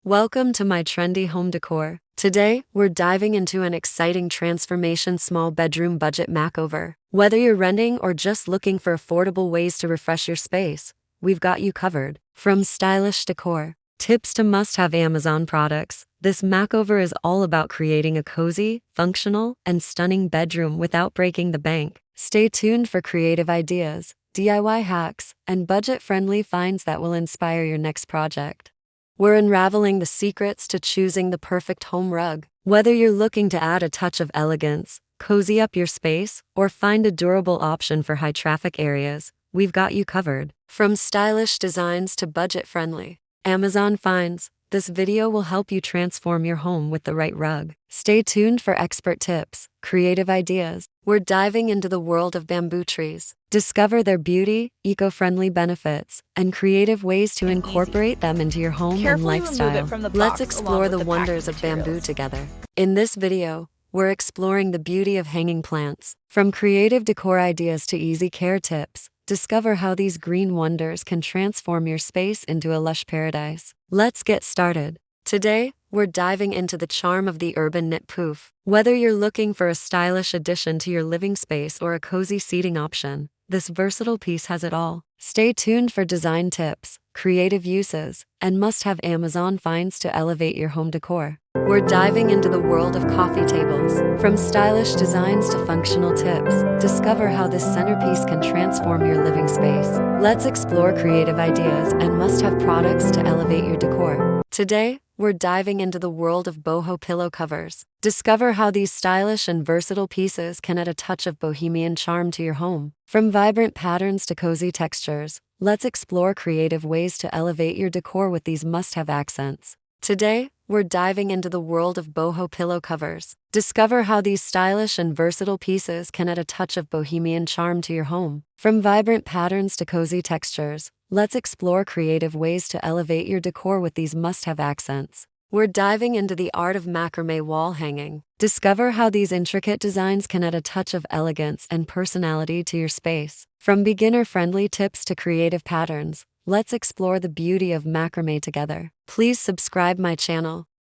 Welcome to my trendy home decor. Today, we're diving into an exciting transformation small bedroom budget makeover. Whether you're renting or just looking for affordable ways to refresh your space, we've got you covered. From stylish decor tips to must-have Amazon products, this makeover is all about creating a cozy, functional, and stunning bedroom without breaking the bank. Stay tuned for creative ideas, DIY hacks, and budget-friendly finds that will inspire your next project. We're unraveling the secrets to choosing the perfect home rug. Whether you're looking to add a touch of elegance, cozy up your space, or find a durable option for high-traffic areas, we've got you covered. From stylish designs to budget-friendly Amazon finds, this video will help you transform your home with the right rug. Stay tuned for expert tips, creative ideas. We're diving into the world of bamboo trees. Discover their beauty, eco-friendly benefits, and creative ways to incorporate them into your home and Carefully remove lifestyle. it from the Let's box explore along the with wonders of packing bamboo materials. together. In this video, we're exploring the beauty of hanging plants. From creative decor ideas to easy care tips, discover how these green wonders can transform your space into a lush paradise. Let's get started. Today, we're diving into the charm of the urban knit poof. Whether you're looking for a stylish addition to your living space or a cozy seating option, this versatile piece has it all. Stay tuned for design tips, creative uses, and must-have Amazon finds to elevate your home decor. We're diving into the world of coffee tables. From stylish designs to functional tips, discover how this centerpiece can transform your living space. Let's explore creative ideas and must-have products to elevate your decor. Today, we're diving into the world of Boho pillow covers. Discover how these stylish and versatile pieces can add a touch of bohemian charm to your home. From vibrant patterns to cozy textures, let's explore creative ways to elevate your decor with these must-have accents. Today, we're diving into the world of Boho pillow covers. Discover how these stylish and versatile pieces can add a touch of bohemian charm to your home. From vibrant patterns to cozy textures, let's explore creative ways to elevate your decor with these must-have accents. We're diving into the art of macrame wall hanging. Discover how these intricate designs can add a touch of elegance and personality to your space. From beginner-friendly tips to creative patterns, let's explore the beauty of macrame together. Please subscribe my channel